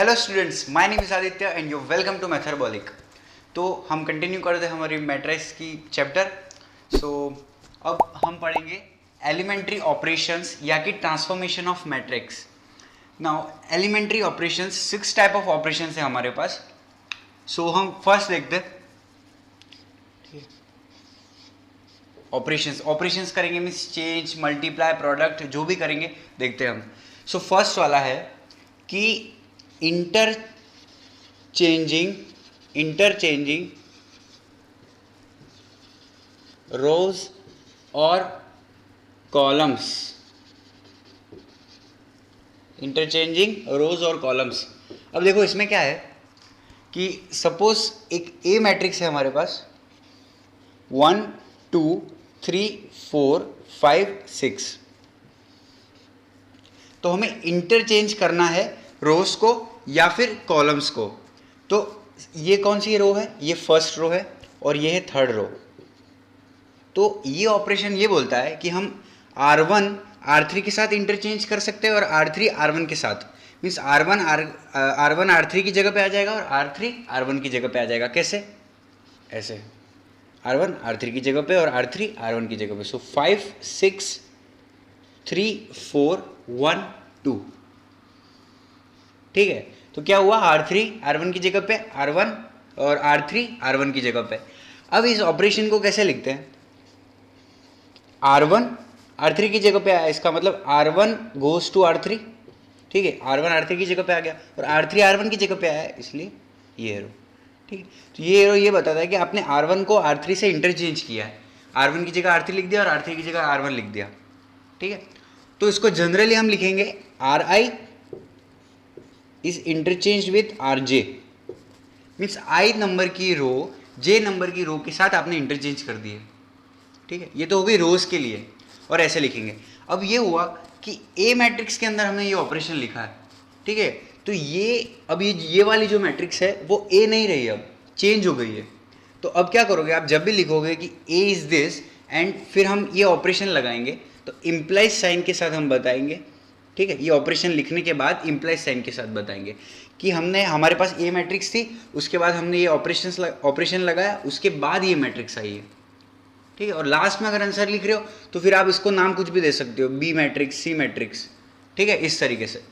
Hello students, my name is Aditya and you welcome to Matherbolic. तो हम continue करते हैं हमारी मैट्रिक्स की चैप्टर। अब हम पढ़ेंगे एलिमेंट्री ऑपरेशंस या कि transformation of matrix. Now elementary operations 6 type of operations है हमारे पास। हम फर्स्ट देखते हैं ऑपरेशंस करेंगे, मीन्स चेंज, मल्टीप्लाई, प्रोडक्ट, जो भी करेंगे देखते हैं हम। फर्स्ट वाला है कि इंटरचेंजिंग रोज और कॉलम्स। इंटरचेंजिंग रोज और कॉलम्स। अब देखो इसमें क्या है कि सपोज एक ए मैट्रिक्स है हमारे पास 1 2 3 4 5 6। तो हमें इंटरचेंज करना है रोज को या फिर कॉलम्स को। तो ये कौन सी रो है? ये फर्स्ट रो है और ये है थर्ड रो। तो ये ऑपरेशन ये बोलता है कि हम R1 R3 के साथ इंटरचेंज कर सकते हैं और R3 R1 के साथ। मीन्स R1 R3 की जगह पे आ जाएगा और R3 R1 की जगह पे आ जाएगा। कैसे? ऐसे R1 R3 की जगह पे और R3 R1 की जगह पे। 5 6 3 4 1 2। ठीक है, तो क्या हुआ? R3 R1 की जगह पे, R1 और R3 R1 की जगह पे। अब इस ऑपरेशन को कैसे लिखते हैं? R1 R3 की जगह पे आया, इसका मतलब R1 गोज टू R3। ठीक है, R1 R3 की जगह पे आ गया और R3 R1 की जगह पे आया, इसलिए ये रो। ठीक है, तो ये रो ये बताता है कि आपने R1 को R3 से इंटरचेंज किया है। R1 की जगह R3 लिख दिया और R3 की जगह R1 लिख दिया। ठीक है, तो इसको जनरली हम लिखेंगे Ri is interchange with Rj। Means I number की रो J नंबर की रो के साथ आपने इंटरचेंज कर दिए। ठीक है, ये तो हो गई रोज के लिए और ऐसे लिखेंगे। अब ये हुआ कि A मैट्रिक्स के अंदर हमने ये ऑपरेशन लिखा है। ठीक है, तो ये वाली जो मैट्रिक्स है वो A नहीं रही, अब चेंज हो गई है। तो अब क्या करोगे आप? जब भी लिखोगे कि A इज दिस एंड फिर हम ये ऑपरेशन लगाएंगे तो इम्प्लाइज साइन के साथ हम बताएंगे। ठीक है, ये ऑपरेशन लिखने के बाद इम्प्लाइज साइन के साथ बताएंगे कि हमारे पास ए मैट्रिक्स थी, उसके बाद हमने ये ऑपरेशन लगाया, उसके बाद ये मैट्रिक्स आई है। ठीक है, और लास्ट में अगर आंसर लिख रहे हो तो फिर आप इसको नाम कुछ भी दे सकते हो, बी मैट्रिक्स, सी मैट्रिक्स। ठीक है, इस तरीके से।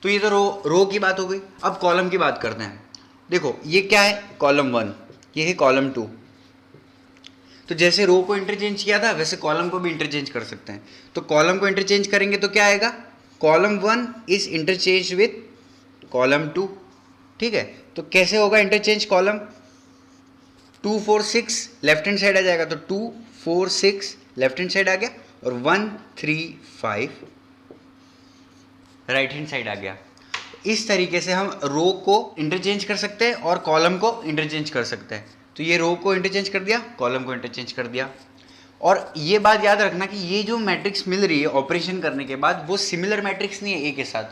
तो ये तो रो की बात हो गई। अब कॉलम की बात करते हैं। देखो ये क्या है? कॉलम 1, ये है कॉलम 2। तो जैसे रो को इंटरचेंज किया था वैसे कॉलम को भी इंटरचेंज कर सकते हैं। तो कॉलम को इंटरचेंज करेंगे तो क्या आएगा? Column 1 is interchange with column 2। ठीक है, तो कैसे होगा interchange? Column 2 4 6 left hand side आ जाएगा, तो 2 4 6 लेफ्ट हैंड साइड आ गया और 1 3 5 राइट हैंड साइड आ गया। इस तरीके से हम रो को इंटरचेंज कर सकते हैं और कॉलम को इंटरचेंज कर सकते हैं। तो ये रो को इंटरचेंज कर दिया, कॉलम को इंटरचेंज कर दिया। और ये बात याद रखना कि ये जो मैट्रिक्स मिल रही है ऑपरेशन करने के बाद वो सिमिलर मैट्रिक्स नहीं है ए के साथ।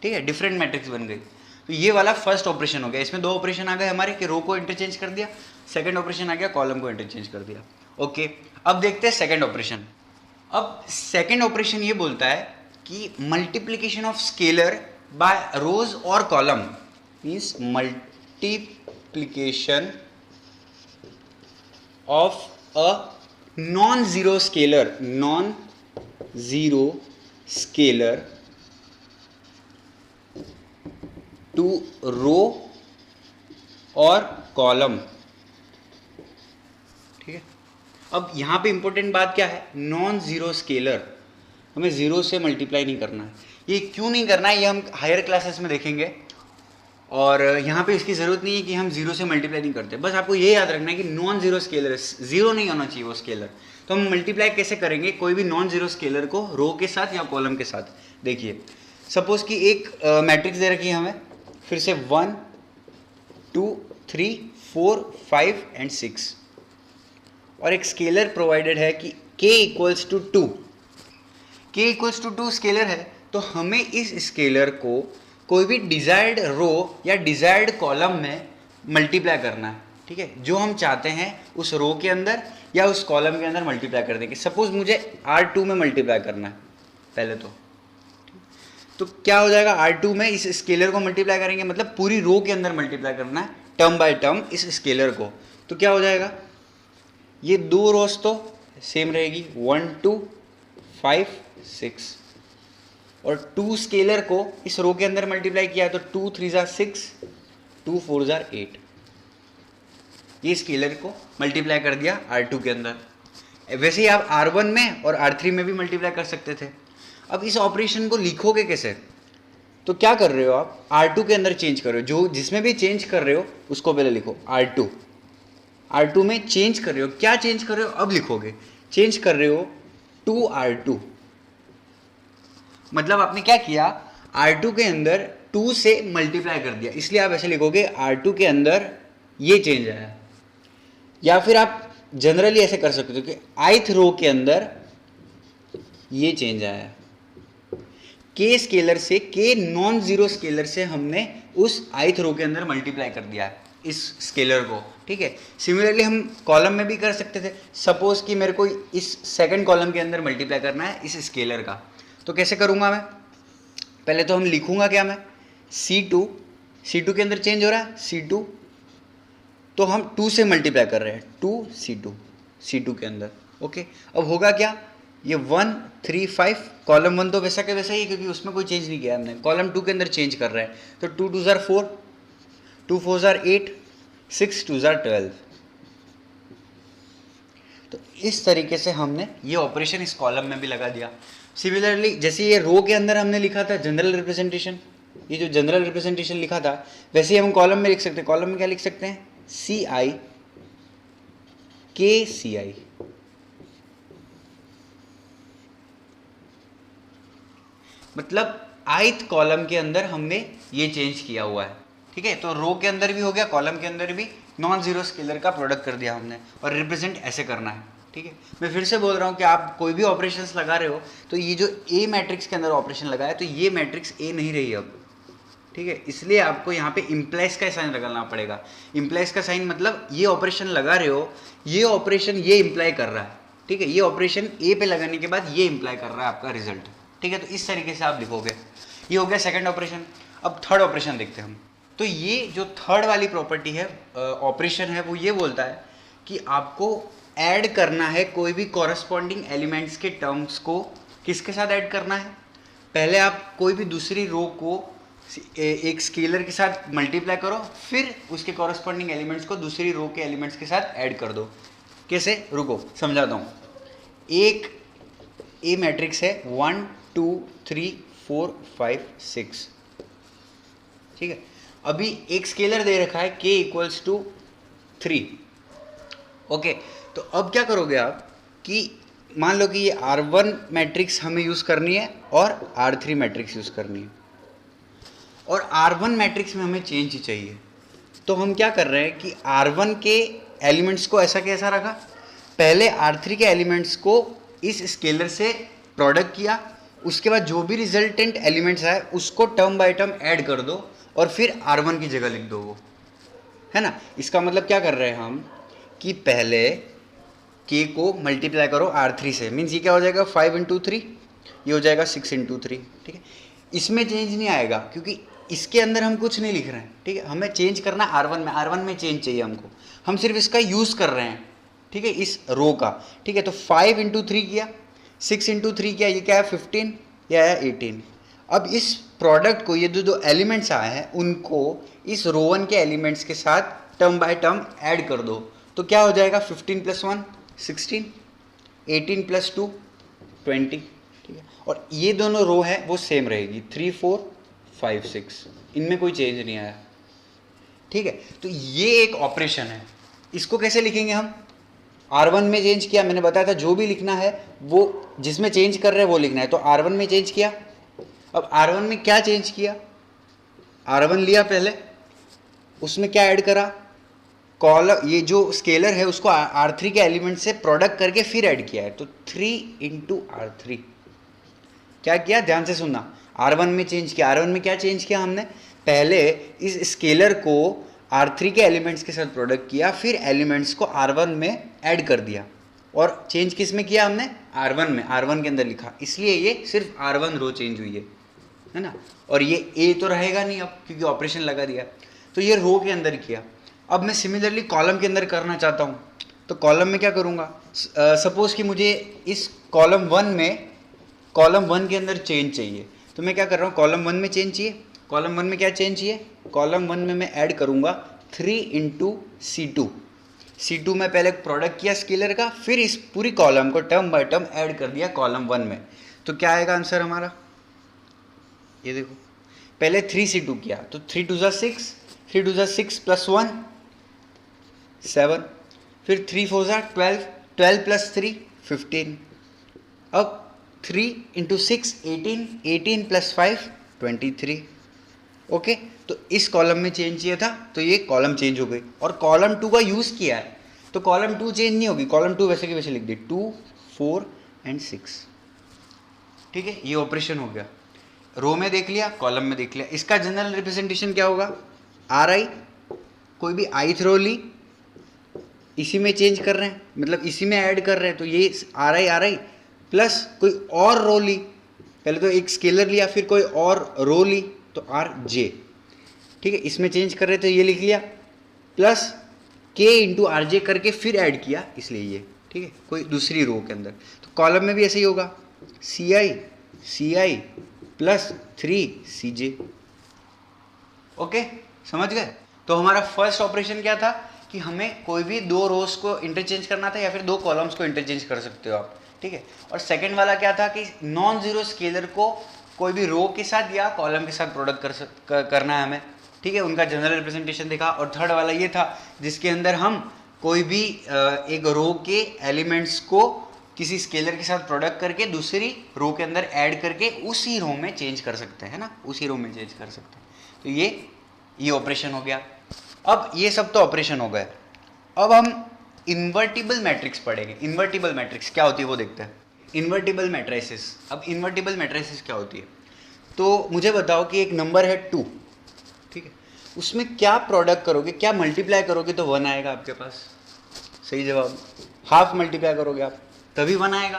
ठीक है, डिफरेंट मैट्रिक्स बन गई। तो ये वाला फर्स्ट ऑपरेशन हो गया। इसमें 2 ऑपरेशन आ गए हमारे कि रो को इंटरचेंज कर दिया, सेकंड ऑपरेशन आ गया कॉलम को इंटरचेंज कर दिया। ओके, अब देखते हैं सेकंड ऑपरेशन। अब सेकंड ऑपरेशन ये बोलता है कि multiplication of scalar by rows और column. Means multiplication of a non zero scalar to row और कॉलम। ठीक है, अब यहां पे इंपॉर्टेंट बात क्या है? नॉन जीरो स्केलर, हमें जीरो से मल्टीप्लाई नहीं करना है। ये क्यों नहीं करना है ये हम हायर क्लासेस में देखेंगे, और यहाँ पे इसकी ज़रूरत नहीं है कि हम जीरो से मल्टीप्लाई नहीं करते। बस आपको ये याद रखना है कि नॉन जीरो स्केलर है, जीरो नहीं होना चाहिए वो स्केलर। तो हम मल्टीप्लाई कैसे करेंगे कोई भी नॉन जीरो स्केलर को? रो के साथ या कॉलम के साथ। देखिए सपोज कि एक मैट्रिक्स दे रखी है हमें, फिर से 1 2 3 4 5 एंड 6, और एक स्केलर प्रोवाइडेड है कि k equals to 2। k equals to 2 scalar है, तो हमें इस स्केलर को कोई भी डिजायर्ड रो या डिजायर्ड कॉलम में मल्टीप्लाई करना है। ठीक है, जो हम चाहते हैं उस रो के अंदर या उस कॉलम के अंदर मल्टीप्लाई कर देंगे। सपोज मुझे R2 में मल्टीप्लाई करना है पहले तो क्या हो जाएगा, R2 में इस स्केलर को मल्टीप्लाई करेंगे, मतलब पूरी रो के अंदर मल्टीप्लाई करना है टर्म बाय टर्म इस स्केलर को। तो क्या हो जाएगा, ये दो रोज तो सेम रहेगी 1 2 5 6, और 2 स्केलर को इस रो के अंदर मल्टीप्लाई किया तो 2 3 जार 6, 2 4 जार 8, ये स्केलर को मल्टीप्लाई कर दिया R2 के अंदर। वैसे ही आप R1 में और R3 में भी मल्टीप्लाई कर सकते थे। अब इस ऑपरेशन को लिखोगे कैसे, तो क्या कर रहे हो आप, R2 के अंदर चेंज कर रहे हो, जो जिसमें भी चेंज कर रहे हो उसको पहले लिखो R2 में चेंज कर रहे हो, क्या चेंज कर रहे हो अब लिखोगे, चेंज कर रहे हो 2R2, मतलब आपने क्या किया, R2 के अंदर 2 से मल्टीप्लाई कर दिया, इसलिए आप ऐसे लिखोगे R2 के अंदर ये चेंज आया। या फिर आप जनरली ऐसे कर सकते हो कि ith रो के अंदर ये चेंज आया, k स्केलर से, k नॉन जीरो स्केलर से हमने उस ith रो के अंदर मल्टीप्लाई कर दिया है इस स्केलर को, ठीक है। सिमिलरली हम कॉलम में भी कर सकते थे, सपोज कि मेरे को इस सेकंड कॉलम के अंदर मल्टीप्लाई करना है इस स्केलर का, तो कैसे करूँगा मैं, पहले तो हम लिखूंगा क्या, मैं C2 के अंदर चेंज हो रहा है C2, तो हम 2 से मल्टीप्लाई कर रहे हैं 2 C2 के अंदर, ओके। अब होगा क्या, ये 1 3 5, कॉलम 1 तो वैसा के वैसा ही, क्योंकि उसमें कोई चेंज नहीं किया हमने, कॉलम 2 के अंदर चेंज कर रहे हैं, तो 2 2 जार 4, 2 4 जार 8, 6 2 जार 12। तो इस तरीके से हमने ये ऑपरेशन इस कॉलम में भी लगा दिया। सिमिलरली जैसे ये रो के अंदर हमने लिखा था जनरल रिप्रेजेंटेशन, ये जो जनरल रिप्रेजेंटेशन लिखा था, वैसे ही हम कॉलम में लिख सकते हैं। कॉलम में क्या लिख सकते हैं, CI KCI, मतलब ith कॉलम के अंदर हमने ये चेंज किया हुआ है, ठीक है। तो रो के अंदर भी हो गया, कॉलम के अंदर भी नॉन जीरो स्केलर का प्रोडक्ट कर दिया हमने, और रिप्रेजेंट ऐसे करना है, ठीक है। मैं फिर से बोल रहा हूँ कि आप कोई भी ऑपरेशंस लगा रहे हो, तो ये जो A मैट्रिक्स के अंदर ऑपरेशन लगा है, तो ये मैट्रिक्स A नहीं रही अब, ठीक है। इसलिए आपको यहाँ पे इम्प्लाइज का साइन लगाना पड़ेगा। इम्प्लाइज का साइन मतलब ये ऑपरेशन लगा रहे हो, ये ऑपरेशन ये इम्प्लाई कर रहा है, ठीक है। ये ऑपरेशन A पे लगाने के बाद ये इम्प्लाई कर रहा है आपका रिजल्ट, ठीक है। तो इस तरीके से आप लिखोगे। ये हो गया सेकंड ऑपरेशन। अब थर्ड ऑपरेशन देखते हैं हम। तो ये जो थर्ड वाली प्रॉपर्टी है, ऑपरेशन है, वो ये बोलता है कि आपको ऐड करना है कोई भी कॉरस्पॉन्डिंग एलिमेंट्स के टर्म्स को। किसके साथ ऐड करना है, पहले आप कोई भी दूसरी रो को एक स्केलर के साथ मल्टीप्लाई करो, फिर उसके कॉरस्पॉन्डिंग एलिमेंट्स को दूसरी रो के एलिमेंट्स के साथ ऐड कर दो। कैसे, रुको समझाता हूँ। एक ए मैट्रिक्स है 1 2 3 4 5 6, ठीक है। अभी एक स्केलर दे रखा है k इक्वल्स टू 3, ओके। तो अब क्या करोगे आप कि मान लो कि ये R1 मैट्रिक्स हमें यूज़ करनी है और R3 मैट्रिक्स यूज़ करनी है, और R1 मैट्रिक्स में हमें चेंज चाहिए। तो हम क्या कर रहे हैं कि R1 के एलिमेंट्स को ऐसा कैसा रखा, पहले R3 के एलिमेंट्स को इस स्केलर से प्रोडक्ट किया, उसके बाद जो भी रिजल्टेंट एलिमेंट्स आए उसको टर्म बाय टर्म ऐड कर दो, और फिर R1 की जगह लिख दो वो, है ना। इसका मतलब क्या कर रहे हैं हम कि पहले k को मल्टीप्लाई करो R3 से, मीन्स ये क्या हो जाएगा 5 इंटू 3, ये हो जाएगा 6 इंटू 3, ठीक है। इसमें चेंज नहीं आएगा क्योंकि इसके अंदर हम कुछ नहीं लिख रहे हैं, ठीक है। हमें चेंज करना है R1 में चेंज चाहिए हमको, हम सिर्फ इसका यूज़ कर रहे हैं, ठीक है, इस रो का, ठीक है। तो 5 इंटू 3 किया, 6 इंटू 3 किया, ये क्या है 15, यह है 18। अब इस प्रोडक्ट को, ये जो एलिमेंट्स आए हैं उनको इस रो 1 के एलिमेंट्स के साथ टर्म बाय टर्म ऐड कर दो। तो क्या हो जाएगा 15 + 1 16, 18 + 2 20, ठीक है। और ये दोनों रो है वो सेम रहेगी 3 4 5 6, इनमें कोई चेंज नहीं आया, ठीक है। तो ये एक ऑपरेशन है। इसको कैसे लिखेंगे हम, R1 में चेंज किया, मैंने बताया था जो भी लिखना है वो जिसमें चेंज कर रहे हैं वो लिखना है। तो R1 में चेंज किया, अब R1 में क्या चेंज किया, R1 लिया पहले, उसमें क्या ऐड करा, कॉलम, ये जो स्केलर है उसको R3 के एलिमेंट से प्रोडक्ट करके फिर ऐड किया है। तो 3 इंटू R3 क्या किया, ध्यान से सुनना। R1 में चेंज किया, R1 में क्या चेंज किया हमने, पहले इस स्केलर को R3 के एलिमेंट्स के साथ प्रोडक्ट किया, फिर एलिमेंट्स को R1 में ऐड कर दिया, और चेंज किस में किया हमने, R1 में, R1 के अंदर लिखा, इसलिए ये सिर्फ R1 रो चेंज हुई है, है ना, और ये ए तो रहेगा नहीं अब क्योंकि ऑपरेशन लगा दिया। तो ये रो के अंदर किया। अब मैं सिमिलरली कॉलम के अंदर करना चाहता हूँ, तो कॉलम में क्या करूँगा, सपोज कि मुझे इस कॉलम 1 के अंदर चेंज चाहिए, तो मैं क्या कर रहा हूँ, कॉलम 1 में चेंज चाहिए। कॉलम 1 में क्या चेंज चाहिए, कॉलम 1 में मैं ऐड करूँगा 3 इंटू C2 में पहले प्रोडक्ट किया स्केलर का, फिर इस पूरी कॉलम को टर्म बाय टर्म ऐड कर दिया कॉलम 1 में। तो क्या आएगा आंसर हमारा, ये देखो, पहले 3C2 किया तो 3 2 6, 3 2 6 प्लस 1 7, फिर 3 4 12, 12 प्लस 3 15, अब 3 इंटू 6 18, 18 प्लस 5 23। ओके, तो इस कॉलम में चेंज चाहिए था तो ये कॉलम चेंज हो गई, और कॉलम 2 का यूज़ किया है तो कॉलम 2 चेंज नहीं होगी, कॉलम 2 वैसे के वैसे लिख दी 2 4 एंड 6। ठीक है, ये ऑपरेशन हो गया। रो में देख लिया, कॉलम में देख लिया। इसका जनरल रिप्रेजेंटेशन क्या होगा, आर आई, कोई भी ith रो ली, इसी में चेंज कर रहे हैं, मतलब इसी में ऐड कर रहे हैं, तो ये आर आई प्लस कोई और रो ली, पहले तो एक स्केलर लिया फिर कोई और रो ली तो आर जे। ठीक है, इसमें चेंज कर रहे तो ये लिख लिया, प्लस के इंटू आर जे करके फिर ऐड किया, इसलिए ये। ठीक है, कोई दूसरी रो के अंदर। तो कॉलम में भी ऐसे ही होगा, सी आई प्लस 3CJ। ओके, समझ गए। तो हमारा फर्स्ट ऑपरेशन क्या था कि हमें कोई भी दो रोज को इंटरचेंज करना था या फिर दो कॉलम्स को इंटरचेंज कर सकते हो आप। ठीक है, और सेकंड वाला क्या था कि नॉन जीरो स्केलर को कोई भी रो के साथ या कॉलम के साथ प्रोडक्ट करना है हमें। ठीक है, उनका जनरल रिप्रेजेंटेशन देखा। और थर्ड वाला ये था जिसके अंदर हम कोई भी एक रो के एलिमेंट्स को किसी स्केलर के साथ प्रोडक्ट करके दूसरी रो के अंदर ऐड करके उसी रो में चेंज कर सकते हैं ना, उसी रो में चेंज कर सकते हैं। तो ये ऑपरेशन हो गया। अब ये सब तो ऑपरेशन हो गए, अब हम इन्वर्टिबल मैट्रिक्स पढ़ेंगे। इन्वर्टिबल मैट्रिक्स क्या होती है वो देखते हैं। इन्वर्टिबल मैट्रिसेस, अब इन्वर्टिबल मैट्रिसेस क्या होती है, तो मुझे बताओ कि एक नंबर है 2, ठीक है, उसमें क्या प्रोडक्ट करोगे, क्या मल्टीप्लाई करोगे तो 1 आएगा आपके पास। सही जवाब, हाफ मल्टीप्लाई करोगे आप तभी 1 आएगा।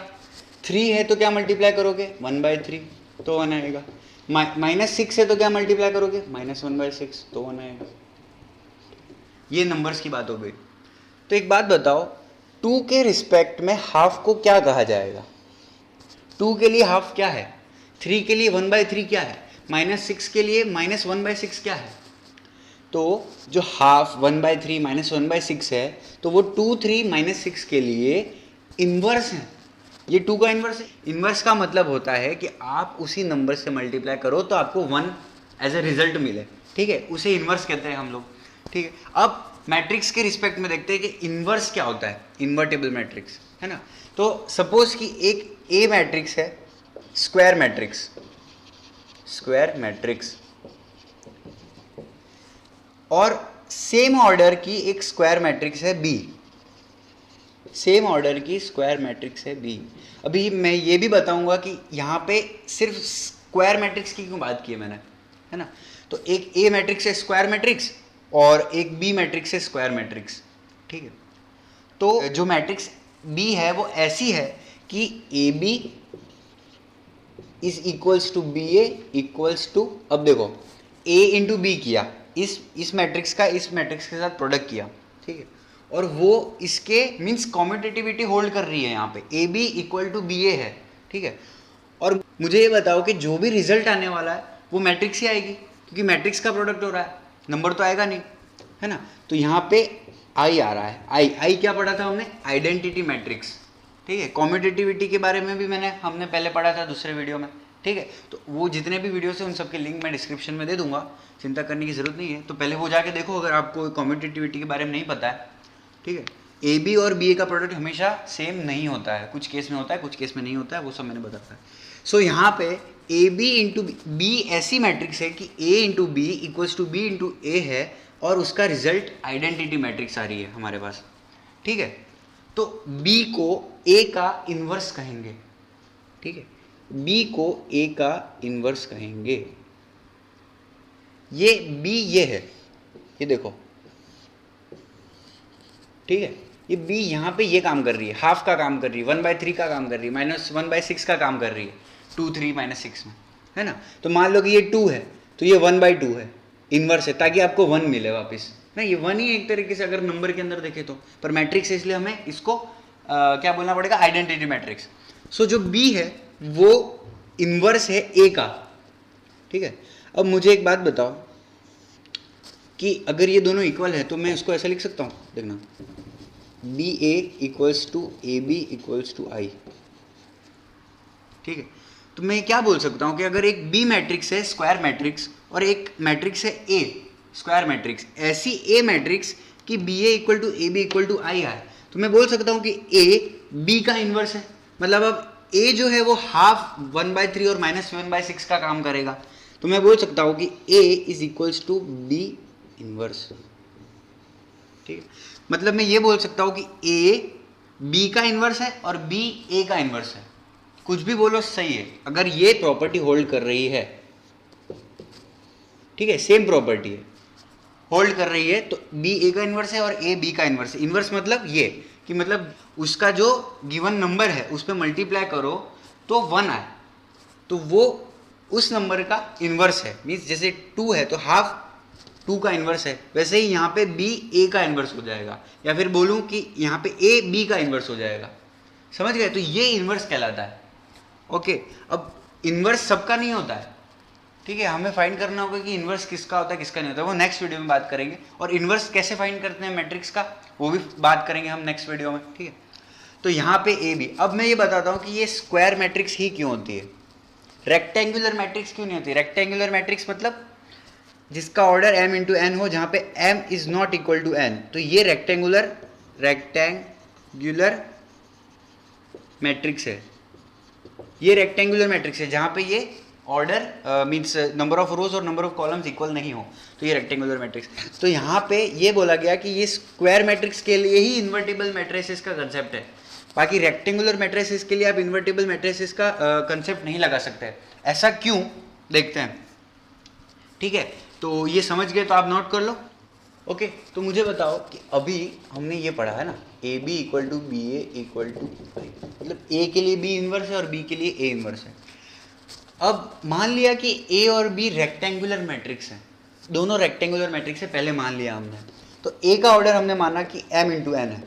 3 है तो क्या मल्टीप्लाई करोगे 1/3 तो 1 आएगा। -6 है तो क्या मल्टीप्लाई करोगे -1/6 तो 1 आएगा। ये नंबर्स की बात हो गई। तो एक बात बताओ, 2 के रिस्पेक्ट में हाफ को क्या कहा जाएगा। 2 के लिए हाफ क्या है, 3 के लिए 1/3 क्या है, -6 के लिए -1/6 क्या है। तो जो हाफ 1/3 -1/6 है तो वो 2 3 -6 के लिए इन्वर्स है। ये 2 का इन्वर्स है। इन्वर्स का मतलब होता है कि आप उसी नंबर से मल्टीप्लाई करो तो आपको 1 एज ए रिजल्ट मिले। ठीक है, उसे इन्वर्स कहते हैं हम लोग। ठीक है, अब मैट्रिक्स के रिस्पेक्ट में देखते हैं कि इन्वर्स क्या होता है, इन्वर्टेबल मैट्रिक्स, है ना। तो सपोज कि एक ए मैट्रिक्स है, स्क्वायर मैट्रिक्स, और सेम ऑर्डर की एक स्क्वायर मैट्रिक्स है बी, सेम ऑर्डर की स्क्वायर मैट्रिक्स है बी। अभी मैं ये भी बताऊंगा कि यहाँ पे सिर्फ स्क्वायर मैट्रिक्स की क्यों बात की है मैंने, है ना। तो एक ए मैट्रिक्स है स्क्वायर मैट्रिक्स और एक बी मैट्रिक्स है स्क्वायर मैट्रिक्स। ठीक है, तो जो मैट्रिक्स बी है वो ऐसी है कि A B is equals to B A equals to, अब देखो ए इंटू बी किया, इस मैट्रिक्स का इस मैट्रिक्स के साथ प्रोडक्ट किया। ठीक है, और वो इसके मीन्स कॉम्पिटिटिविटी होल्ड कर रही है यहाँ पे, A B equal to B A है। ठीक है, और मुझे ये बताओ कि जो भी रिजल्ट आने वाला है वो मैट्रिक्स ही आएगी क्योंकि मैट्रिक्स का प्रोडक्ट हो रहा है, नंबर तो आएगा नहीं, है ना। तो यहाँ पे आई आ रहा है, आई क्या पढ़ा था हमने, आइडेंटिटी मैट्रिक्स। ठीक है, कॉम्पिटिटिविटी के बारे में भी हमने पहले पढ़ा था दूसरे वीडियो में। ठीक है, तो वो जितने भी वीडियोस हैं उन सबके लिंक मैं डिस्क्रिप्शन में दे दूंगा, चिंता करने की ज़रूरत नहीं है। तो पहले वो जाके देखो अगर आपको कॉम्पिटिटिविटी के बारे में नहीं पता है। ठीक है, ए बी और बी ए का प्रोडक्ट हमेशा सेम नहीं होता है, कुछ केस में होता है कुछ केस में नहीं होता है, वो सब मैंने बताया है। सो यहाँ पे ए बी इंटू बी ऐसी मैट्रिक्स है कि A into B equals to B into A है और उसका रिजल्ट आइडेंटिटी मैट्रिक्स आ रही है हमारे पास। ठीक है, तो बी को ए का इन्वर्स कहेंगे। ठीक है, बी को ए का इन्वर्स कहेंगे। ये बी ये है, ये देखो। ठीक है, ये बी यहाँ पे ये काम कर रही है, हाफ का काम कर रही है, 1/3 का काम कर रही है, -1/6 का काम कर रही है 2 3 -6 में। है ना। तो मान लो कि ये 2 है तो ये 1/2 है, इनवर्स है, ताकि आपको 1 मिले वापस ना। ये 1 ही एक तरीके से अगर नंबर के अंदर देखे तो, पर मैट्रिक्स है इसलिए हमें इसको क्या बोलना पड़ेगा, आइडेंटिटी मैट्रिक्स। सो जो बी है वो इनवर्स है ए का, ठीक है। अब मुझे एक बात बताओ कि अगर ये दोनों इक्वल है तो मैं इसको ऐसा लिख सकता हूँ, देखना, B A equals to A B equals to I, ठीक है। तो मैं क्या बोल सकता हूँ कि अगर एक बी मैट्रिक्स है स्क्वायर मैट्रिक्स और एक मैट्रिक्स है ए स्क्वायर मैट्रिक्स, ऐसी ए मैट्रिक्स कि B A equal to A B equal to I आए, तो मैं बोल सकता हूँ कि ए बी का इन्वर्स है। मतलब अब ए जो है वो हाफ 1/3 और -1/6 का काम करेगा, तो मैं बोल सकता हूँ कि A is equals to B inverse, ठीक है। मतलब मैं ये बोल सकता हूँ कि ए बी का इनवर्स है और बी ए का इनवर्स है, कुछ भी बोलो सही है अगर ये प्रॉपर्टी होल्ड कर रही है, ठीक है, सेम प्रॉपर्टी है होल्ड कर रही है, तो बी ए का इनवर्स है और ए बी का इनवर्स है। इनवर्स मतलब ये कि मतलब उसका जो गिवन नंबर है उस पर मल्टीप्लाई करो तो 1 आए, तो वो उस नंबर का इनवर्स है। मीन्स जैसे 2 है तो हाफ 2 का इनवर्स है, वैसे ही यहाँ पे बी ए का इनवर्स हो जाएगा, या फिर बोलूँ कि यहाँ पे ए बी का इनवर्स हो जाएगा। समझ गए? तो ये इनवर्स कहलाता है। ओके, अब इनवर्स सबका नहीं होता है, ठीक है, हमें फाइंड करना होगा कि इनवर्स किसका होता है किसका नहीं होता, वो नेक्स्ट वीडियो में बात करेंगे। और इनवर्स कैसे फाइंड करते हैं मैट्रिक्स का वो भी बात करेंगे हम नेक्स्ट वीडियो में, ठीक है। तो यहाँ पे ए बी, अब मैं ये बताता हूँ कि ये स्क्वायर मैट्रिक्स ही क्यों होती है, रेक्टेंगुलर मैट्रिक्स क्यों नहीं होती। रेक्टेंगुलर मैट्रिक्स मतलब जिसका ऑर्डर m इंटू एन हो, जहाँ पे m is not equal to n, तो ये रेक्टेंगुलर मैट्रिक्स है। ये रेक्टेंगुलर मैट्रिक्स है जहाँ पे ये ऑर्डर मींस नंबर ऑफ रोज और नंबर ऑफ कॉलम्स इक्वल नहीं हो, तो ये रेक्टेंगुलर मैट्रिक्स। तो यहाँ पे ये बोला गया कि ये स्क्वायर मैट्रिक्स के लिए ही इन्वर्टिबल मैट्रिसेस का कंसेप्ट है, बाकी रेक्टेंगुलर मैट्रिसेस के लिए आप इन्वर्टिबल मैट्रिसेस का कंसेप्ट नहीं लगा सकते। ऐसा क्यों, देखते हैं, ठीक है। तो ये समझ गए तो आप नोट कर लो। ओके, तो मुझे बताओ कि अभी हमने ये पढ़ा है ना, A B equal to B A equal to I, मतलब ए के लिए बी इनवर्स है और बी के लिए ए इनवर्स है। अब मान लिया कि ए और बी रेक्टेंगुलर मैट्रिक्स हैं, दोनों रेक्टेंगुलर मैट्रिक्स है, पहले मान लिया हमने। तो ए का ऑर्डर हमने माना कि m इंटू एन है,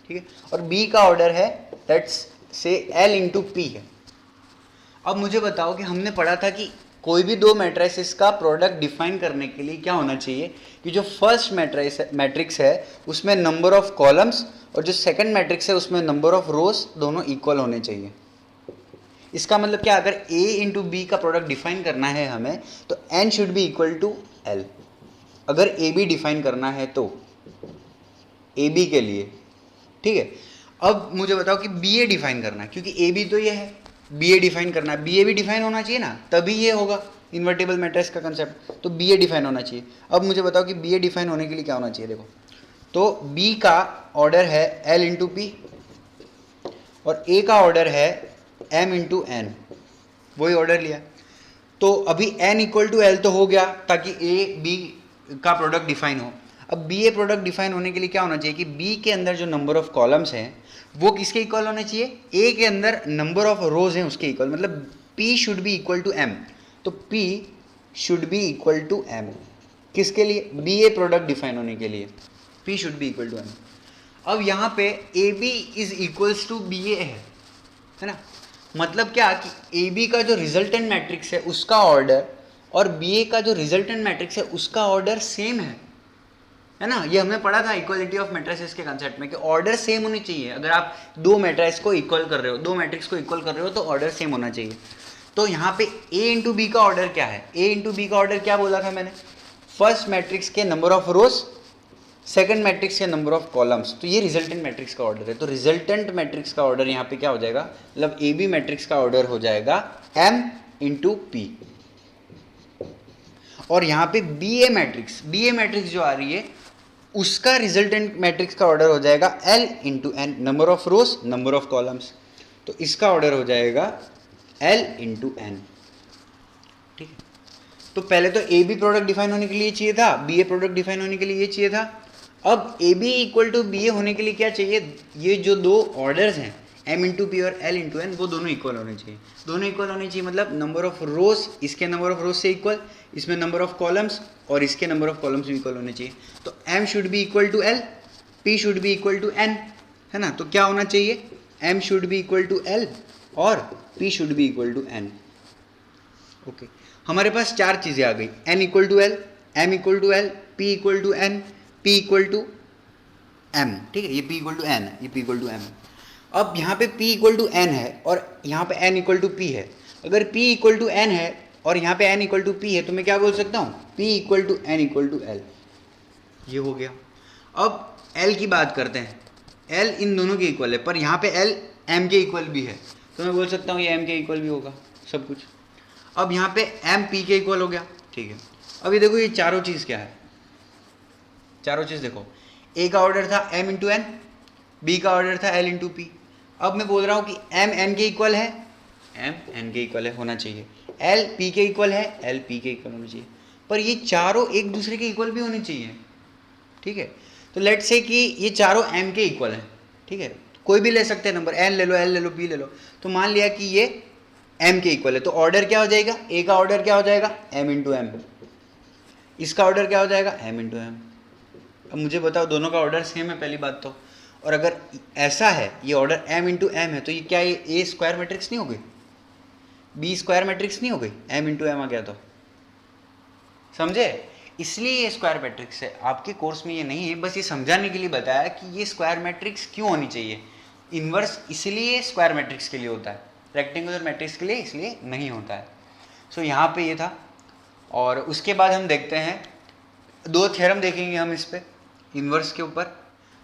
ठीक है, और बी का ऑर्डर है let's say l into P है। अब मुझे बताओ कि हमने पढ़ा था कि कोई भी दो मैट्रिसेस का प्रोडक्ट डिफाइन करने के लिए क्या होना चाहिए कि जो फर्स्ट मैट्रिक्स है उसमें नंबर ऑफ कॉलम्स और जो सेकंड मैट्रिक्स है उसमें नंबर ऑफ रोज दोनों इक्वल होने चाहिए। इसका मतलब क्या, अगर a इंटू बी का प्रोडक्ट डिफाइन करना है हमें तो n should be equal to l, अगर ए बी डिफाइन करना है तो ए बी के लिए, ठीक है। अब मुझे बताओ कि बी ए डिफाइन करना है, क्योंकि ए बी तो ये है, बी ए डिफाइन करना है, बी ए भी डिफाइन होना चाहिए ना, तभी ये होगा इन्वर्टिबल मैट्रिक्स का कंसेप्ट, तो बी ए डिफाइन होना चाहिए। अब मुझे बताओ कि बी ए डिफाइन होने के लिए क्या होना चाहिए, देखो, तो बी का ऑर्डर है एल इंटू पी और ए का ऑर्डर है m इंटू एन, वही ऑर्डर लिया। तो अभी n इक्वल टू एल तो हो गया ताकि ए बी का प्रोडक्ट डिफाइन हो। अब बी ए प्रोडक्ट डिफाइन होने के लिए क्या होना चाहिए कि बी के अंदर जो नंबर ऑफ कॉलम्स हैं वो किसके इक्वल होने चाहिए, ए के अंदर नंबर ऑफ रोज हैं उसके इक्वल, मतलब p should be equal to m, तो p should be equal to m किसके लिए, बी ए प्रोडक्ट डिफाइन होने के लिए p should be equal to m। अब यहाँ पे A B is equals to B A है ना, मतलब क्या कि ए बी का जो रिजल्टेंट मैट्रिक्स है उसका ऑर्डर और बी ए का जो रिजल्टेंट मैट्रिक्स है उसका ऑर्डर सेम है ना। ये हमने पढ़ा था इक्वलिटी ऑफ मैट्रिसेस के कंसेप्ट में कि ऑर्डर सेम होनी चाहिए। अगर आप दो मैट्रिक्स को इक्वल कर रहे हो, दो मैट्रिक्स को इक्वल कर रहे हो तो ऑर्डर सेम होना चाहिए। तो यहाँ पे ए इंटू बी का ऑर्डर क्या है, ए इंटू बी का ऑर्डर क्या बोला था मैंने, फर्स्ट मैट्रिक्स के number of rose, second matrix के नंबर ऑफ कॉलम्स, तो ये रिजल्टेंट मैट्रिक्स का ऑर्डर है। तो रिजल्टेंट मैट्रिक्स का ऑर्डर यहाँ पे क्या हो जाएगा, मतलब ए बी मैट्रिक्स का ऑर्डर हो जाएगा m इंटू पी, और यहाँ पे बी ए मैट्रिक्स जो आ रही है उसका रिजल्टेंट मैट्रिक्स का ऑर्डर हो जाएगा l into N, number of rows number of columns, तो इसका ऑर्डर हो जाएगा l इंटू एन, ठीक है। तो पहले तो ए बी प्रोडक्ट डिफाइन होने के लिए चाहिए था, बी ए प्रोडक्ट डिफाइन होने के लिए ये चाहिए था। अब A B equal to B A होने के लिए क्या चाहिए, ये जो दो ऑर्डर्स हैं m इंटू पी और l इंटू n वो दोनों इक्वल होने चाहिए। दोनों इक्वल होने चाहिए मतलब नंबर ऑफ रोज इसके नंबर ऑफ रोज से इक्वल, इसमें नंबर ऑफ कॉलम्स और इसके नंबर ऑफ कॉलम्स भी इक्वल होने चाहिए। तो m should be equal to l, p should be equal to n, है ना। तो क्या होना चाहिए, m should be equal to l और p should be equal to n। Okay, हमारे पास चार चीज़ें आ गई, n equal to l, m equal to l, p equal to n, p equal to m। ठीक है, ये p इक्वल टू n है, ये p इक्वल टू m। अब यहाँ पे p इक्वल टू n है और यहाँ पे n इक्वल टू p है। अगर p इक्वल टू n है और यहाँ पे n इक्वल टू p है तो मैं क्या बोल सकता हूँ, p equal to n equal to l। ये हो गया। अब l की बात करते हैं, l इन दोनों के इक्वल है पर यहाँ पे l m के इक्वल भी है, तो मैं बोल सकता हूँ ये m के इक्वल भी होगा सब कुछ। अब यहाँ पे m p के इक्वल हो गया, ठीक है। अभी देखो ये चारों चीज़ क्या है, चारों चीज़ देखो, a का ऑर्डर था m इंटू n, b का ऑर्डर था l इंटू p। अब मैं बोल रहा हूँ कि m n के इक्वल है, m n के इक्वल है होना चाहिए, l p के इक्वल है, l p के इक्वल होना चाहिए, पर ये चारों एक दूसरे के इक्वल भी होने चाहिए, ठीक है। तो लेट्स से कि ये चारों m के इक्वल हैं, ठीक है, कोई भी ले सकते हैं नंबर, n ले लो, l ले लो, p ले लो। तो मान लिया कि ये m के इक्वल है, तो ऑर्डर क्या हो जाएगा, a का ऑर्डर क्या हो जाएगा, m इंटू m, इसका ऑर्डर क्या हो जाएगा, m इंटू m। अब मुझे बताओ दोनों का ऑर्डर सेम है पहली बात तो, और अगर ऐसा है ये ऑर्डर m इंटू m है तो ये क्या ये a स्क्वायर मैट्रिक्स नहीं हो गई, b स्क्वायर मैट्रिक्स नहीं हो गई, m इंटू m आ गया तो, समझे। इसलिए ये स्क्वायर मैट्रिक्स है, आपके कोर्स में ये नहीं है, बस ये समझाने के लिए बताया कि ये स्क्वायर मैट्रिक्स क्यों होनी चाहिए। इन्वर्स इसलिए स्क्वायर मैट्रिक्स के लिए होता है, रेक्टेंगुलर मैट्रिक्स के लिए इसलिए नहीं होता है। सो यहाँ पे ये था। और उसके बाद हम देखते हैं दो थ्योरम देखेंगे हम इस पे इन्वर्स के ऊपर।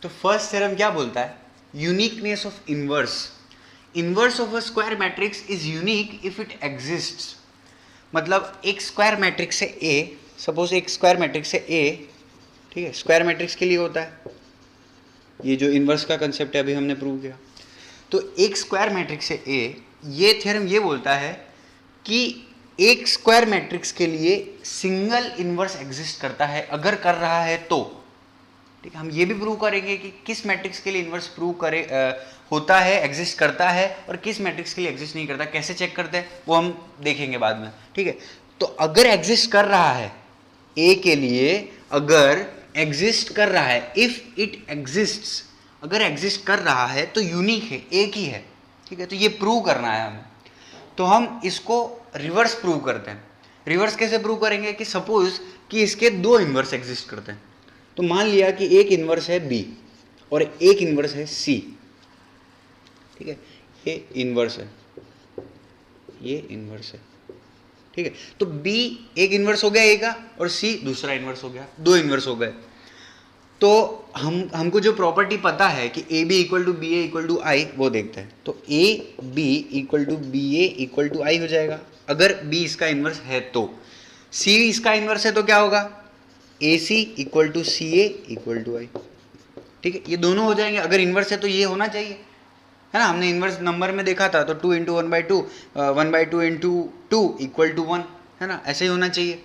तो फर्स्ट थ्योरम क्या बोलता है, uniqueness of inverse. Inverse of a square matrix is unique if it exists. मतलब एक स्क्वायर मैट्रिक्स से ए, सपोज एक स्क्वायर मैट्रिक्स से ए, ठीक है, स्क्वायर मैट्रिक्स के लिए होता है, ये जो इन्वर्स का कंसेप्ट है अभी हमने प्रूव किया। तो एक स्क्वायर मैट्रिक्स से ए, ये थ्योरम ये बोलता है कि एक स्क्वायर मैट्रिक्स के लिए सिंगल इन्वर्स एग्जिस्ट करता है, अगर कर रहा है तो, ठीक है। हम ये भी प्रूव करेंगे कि किस मैट्रिक्स के लिए इन्वर्स प्रूव करे होता है, एग्जिस्ट करता है, और किस मैट्रिक्स के लिए एग्जिस्ट नहीं करता, कैसे चेक करते हैं वो हम देखेंगे बाद में, ठीक है। तो अगर एग्जिस्ट कर रहा है ए के लिए, अगर एग्जिस्ट कर रहा है, इफ इट एग्जिस्ट्स, अगर एग्जिस्ट कर रहा है तो यूनिक है, एक ही है, ठीक है। तो ये प्रूव करना है हमें। तो हम इसको रिवर्स प्रूव करते हैं। रिवर्स कैसे प्रूव करेंगे कि सपोज कि इसके दो इन्वर्स एग्जिस्ट करते हैं। तो मान लिया कि एक इन्वर्स है बी और एक इन्वर्स है सी, ठीक है, ये इन्वर्स है, ये इन्वर्स है, ठीक है। तो बी एक इन्वर्स हो गया ए का और सी दूसरा इन्वर्स हो गया, दो इन्वर्स हो गए। तो हमको जो प्रॉपर्टी पता है कि A B equal to B A equal to I, वो देखते हैं। तो A B equal to B A equal to I हो जाएगा अगर बी इसका इन्वर्स है तो। सी इसका इन्वर्स है तो क्या होगा, A C equal to C A equal to I, ठीक है। ये दोनों हो जाएंगे, अगर इन्वर्स है तो ये होना चाहिए, है ना। हमने इन्वर्स नंबर में देखा था, तो 2 इंटू 1/2, 1/2 इंटू 2 इक्वल टू 1, है ना, ऐसे ही होना चाहिए।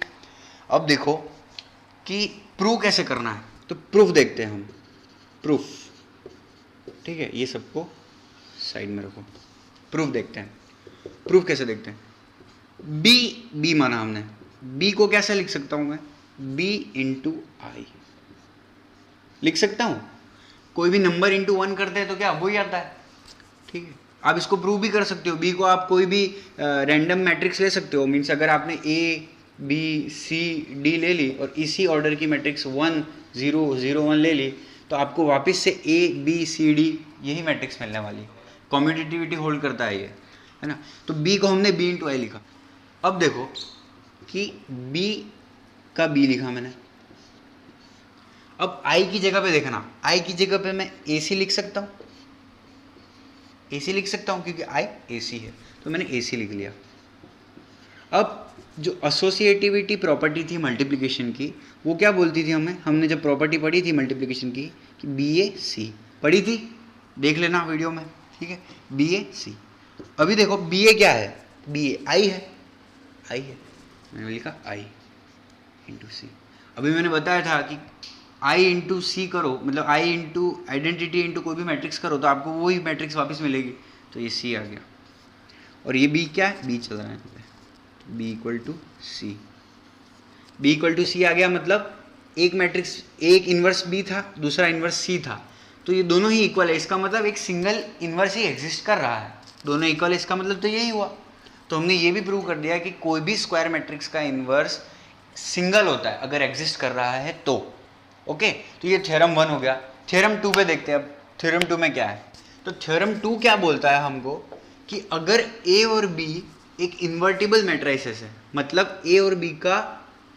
अब देखो कि प्रूव कैसे करना है, तो प्रूफ देखते हैं हम, प्रूफ, ठीक है। ये सबको साइड में रखो, प्रूफ देखते हैं। प्रूफ कैसे देखते हैं, बी माना हमने, बी को कैसे लिख सकता हूं मैं, बी इंटू आई लिख सकता हूं। कोई भी नंबर इंटू 1 करते हैं तो क्या वही आता है, ठीक है। आप इसको प्रूव भी कर सकते हो, बी को आप कोई भी रैंडम मैट्रिक्स ले सकते हो। मीन्स अगर आपने ए बी सी डी ले ली और इसी ऑर्डर की मैट्रिक्स 1 0 0 1 ले ली, तो आपको वापस से ए बी सी डी यही मैट्रिक्स मिलने वाली। कॉम्यूटेटिविटी होल्ड करता है ये, है ना। तो बी को हमने बी इंटू आई लिखा। अब देखो कि बी का बी लिखा मैंने, अब आई की जगह पे देखना, आई की जगह पे मैं ए सी लिख सकता हूँ, ए सी लिख सकता हूँ क्योंकि आई ए सी है, तो मैंने ए सी लिख लिया। अब जो एसोसिएटिविटी प्रॉपर्टी थी मल्टीप्लिकेशन की, वो क्या बोलती थी हमें, हमने जब प्रॉपर्टी पढ़ी थी मल्टीप्लिकेशन की कि बी ए सी पढ़ी थी, देख लेना वीडियो में, ठीक है, बी ए सी। अभी देखो बी ए क्या है, बी ए आई है, आई है, मैंने लिखा आई इंटू सी। अभी मैंने बताया था कि आई इंटू सी करो, मतलब आई इंटू आइडेंटिटी इंटू कोई भी मैट्रिक्स करो तो आपको वही मैट्रिक्स वापस मिलेगी, तो ये सी आ गया, और ये बी क्या है, बी चल रहा है यहाँ पे, B equal to C, B equal to C आ गया। मतलब एक मैट्रिक्स, एक इन्वर्स बी था, दूसरा इन्वर्स सी था, तो ये दोनों ही इक्वल है। इसका मतलब एक सिंगल इन्वर्स ही एग्जिस्ट कर रहा है, दोनों इक्वल है, इसका मतलब तो यही हुआ। तो हमने ये भी प्रूव कर दिया कि कोई भी स्क्वायर मैट्रिक्स का इन्वर्स सिंगल होता है अगर एग्जिस्ट कर रहा है तो। ओके, तो ये थ्योरम 1 हो गया। थ्योरम 2 पे देखते हैं अब, थ्योरम 2 में क्या है। तो थ्योरम 2 क्या बोलता है हमको कि अगर ए और बी एक इन्वर्टिबल मैट्रिसेस है, मतलब ए और बी का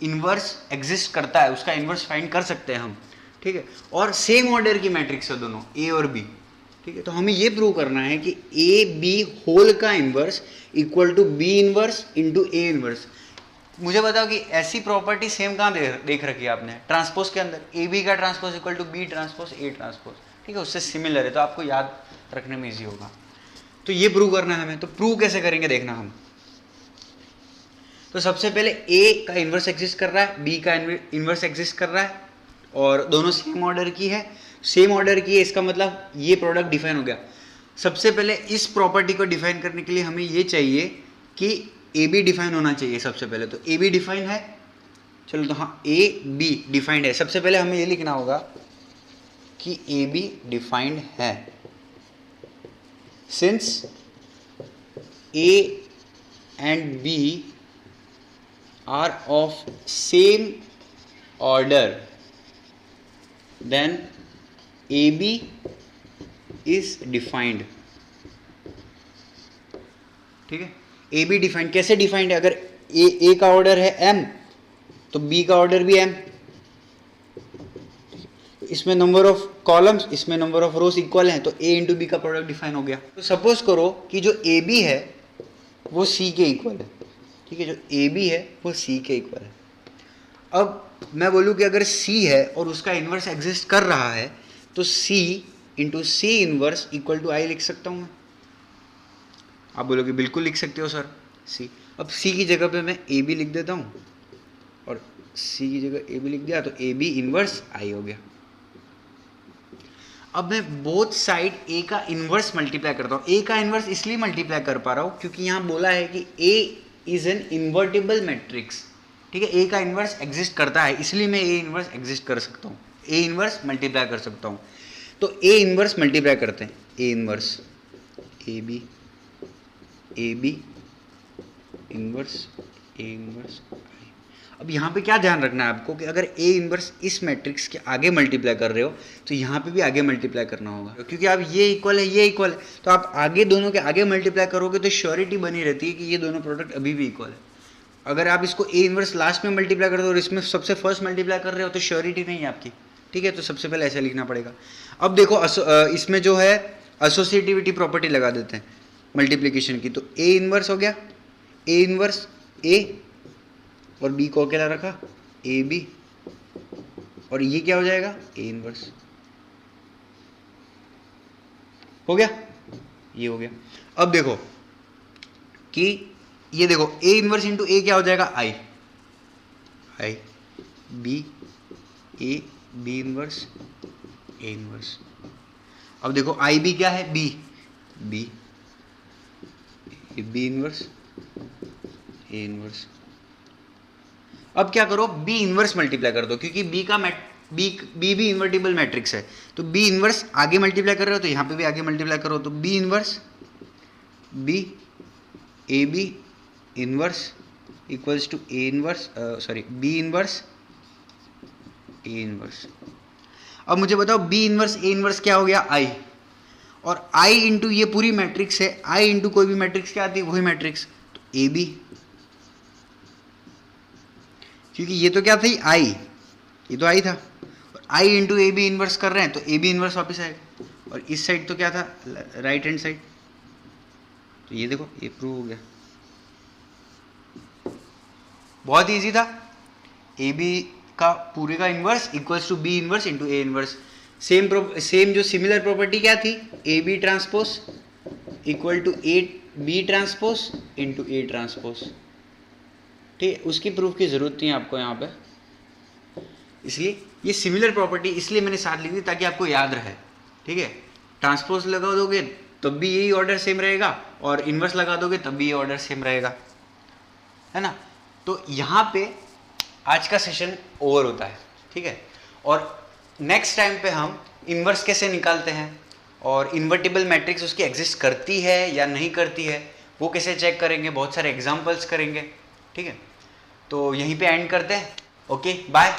इन्वर्स एग्जिस्ट करता है, उसका इन्वर्स फाइंड कर सकते हैं हम, ठीक है, और सेम ऑर्डर की मैट्रिक्स है दोनों, ए और बी, ठीक है। तो हमें ये प्रूव करना है कि ए बी होल का inverse equal to B inverse into A inverse. मुझे बताओ कि ऐसी प्रॉपर्टी सेम कहाँ देख रखी है आपने, ट्रांसपोज के अंदर, ए बी का transpose equal to B transpose A transpose, ठीक है, उससे सिमिलर है, तो आपको याद रखने में ईजी होगा। तो ये प्रूव करना है हमें, तो प्रूव कैसे करेंगे देखना हम। तो सबसे पहले ए का इन्वर्स एग्जिस्ट कर रहा है, बी का इन्वर्स एग्जिस्ट कर रहा है, और दोनों सेम ऑर्डर की है, सेम ऑर्डर की है, इसका मतलब ये प्रोडक्ट डिफाइन हो गया। सबसे पहले इस प्रॉपर्टी को डिफाइन करने के लिए हमें ये चाहिए कि ए बी डिफाइन होना चाहिए सबसे पहले। तो ए बी डिफाइन है, चलो तो हाँ ए बी डिफाइंड है। सबसे पहले हमें ये लिखना होगा कि ए बी डिफाइंड है, since A and B are of same order, then AB is defined, ठीक है। AB डिफाइंड कैसे डिफाइंड है, अगर ए का ऑर्डर है m तो B का ऑर्डर भी m, इसमें नंबर ऑफ कॉलम्स, इसमें नंबर ऑफ रोज इक्वल हैं, तो A इंटू बी का प्रोडक्ट डिफाइन हो गया। तो सपोज करो कि जो AB है वो C के इक्वल है, ठीक है, जो ए बी है वो सी के इक्वल है। अब मैं बोलूँ कि अगर सी है और उसका इन्वर्स एग्जिस्ट कर रहा है, तो C into C inverse equal to I लिख सकता हूँ मैं। आप बोलोगे बिल्कुल लिख सकते हो सर सी। अब सी की जगह पे मैं ए बी लिख देता हूँ, और सी की जगह ए बी लिख दिया, तो ए बी इन्वर्स आई हो गया। अब मैं बोथ साइड ए का इन्वर्स मल्टीप्लाई करता हूँ। ए का इन्वर्स इसलिए मल्टीप्लाई कर पा रहा हूँ क्योंकि यहाँ बोला है कि A is an invertible matrix, ठीक है, ए का इन्वर्स एग्जिस्ट करता है, इसलिए मैं ए इन्वर्स एग्जिस्ट कर सकता हूँ, ए इन्वर्स मल्टीप्लाई कर सकता हूँ। तो ए इन्वर्स मल्टीप्लाई करते हैं, A inverse A B inverse A inverse. अब यहाँ पे क्या ध्यान रखना है आपको कि अगर ए इन्वर्स इस मैट्रिक्स के आगे मल्टीप्लाई कर रहे हो तो यहाँ पे भी आगे मल्टीप्लाई करना होगा, क्योंकि आप ये इक्वल है ये इक्वल है, तो आप आगे दोनों के आगे मल्टीप्लाई करोगे तो श्योरिटी बनी रहती है कि ये दोनों प्रोडक्ट अभी भी इक्वल है। अगर आप इसको ए इन्वर्स लास्ट में मल्टीप्लाई कर दो और इसमें सबसे फर्स्ट मल्टीप्लाई कर रहे हो तो श्योरिटी नहीं है आपकी, ठीक है। तो सबसे पहले ऐसे लिखना पड़ेगा। अब देखो इसमें जो है एसोसिएटिविटी प्रॉपर्टी लगा देते हैं मल्टीप्लीकेशन की, तो ए इन्वर्स हो गया, ए इन्वर्स ए और बी को अकेला रखा ए बी, और ये क्या हो जाएगा ए इन्वर्स, हो गया, ये हो गया। अब देखो कि ये देखो ए इन्वर्स इंटू ए क्या हो जाएगा I B, A B inverse A inverse. अब देखो आई बी क्या है B B inverse A inverse. अब क्या करो बी इन्वर्स मल्टीप्लाई कर दो, क्योंकि बी भी इन्वर्टिबल मैट्रिक्स है, तो बी इन्वर्स आगे मल्टीप्लाई कर रहे हो तो यहाँ पे भी आगे मल्टीप्लाई करो, तो B inverse B A B inverse equals to A inverse B inverse A inverse. अब मुझे बताओ बी इन्वर्स ए इन्वर्स क्या हो गया आई, और आई इंटू ये पूरी मैट्रिक्स है, आई इंटू कोई भी मैट्रिक्स क्या आती है वही मैट्रिक्स, तो ए बी, क्योंकि ये तो क्या थी आई, ये तो आई था, और आई इंटू ए बी इन्वर्स कर रहे हैं तो ए बी इन्वर्स वापस आएगा, और इस साइड तो क्या था राइट हैंड साइड, तो ये देखो ये प्रूव हो गया। बहुत इजी था, ए बी का पूरे का inverse equals to B inverse into A inverse. Same जो सिमिलर प्रॉपर्टी क्या थी, A B transpose equal to A B transpose into A transpose, ठीक है। उसकी प्रूफ की जरूरत नहीं है आपको यहाँ पे, इसलिए ये सिमिलर प्रॉपर्टी इसलिए मैंने साथ लिख दी ताकि आपको याद रहे, ठीक है। ट्रांसपोज लगा दोगे तब भी यही ऑर्डर सेम रहेगा, और इन्वर्स लगा दोगे तब भी ये ऑर्डर सेम रहेगा, है ना। तो यहाँ पे आज का सेशन ओवर होता है, ठीक है। और नेक्स्ट टाइम पे हम इन्वर्स कैसे निकालते हैं और इन्वर्टिबल मैट्रिक्स उसकी एग्जिस्ट करती है या नहीं करती है वो कैसे चेक करेंगे, बहुत सारे एग्जांपल्स करेंगे, ठीक है। तो यहीं पे एंड करते हैं। Okay, bye.